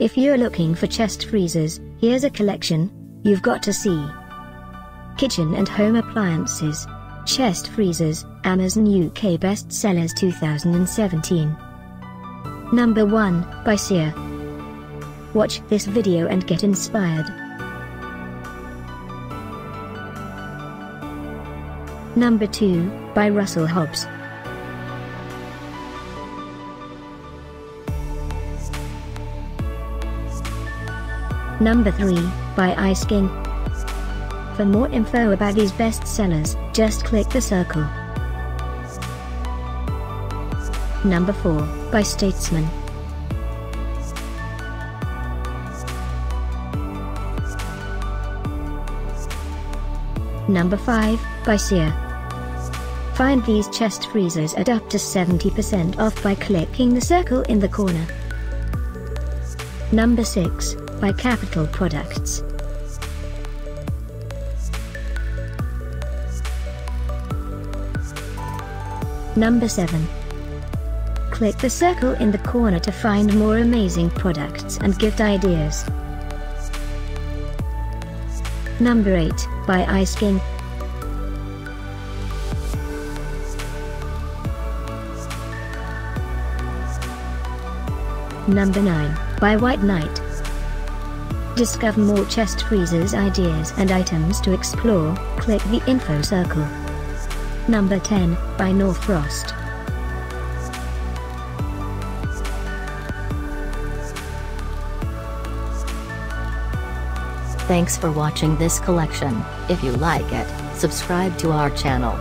If you're looking for chest freezers, here's a collection you've got to see. Kitchen and home appliances. Chest freezers, Amazon UK bestsellers 2017. Number 1, by Sia. Watch this video and get inspired. Number 2, by Russell Hobbs. Number 3, by Ice King. For more info about these bestsellers, just click the circle. Number 4, by Statesman. Number 5, by Sia. Find these chest freezers at up to 70% off by clicking the circle in the corner. Number 6, by Capital Products. Number 7. Click the circle in the corner to find more amazing products and gift ideas. Number 8, by Ice King. Number 9, by White Knight. Discover more chest freezers ideas and items to explore, click the info circle. Number 10, by Frost. Thanks for watching this collection. If you like it, subscribe to our channel.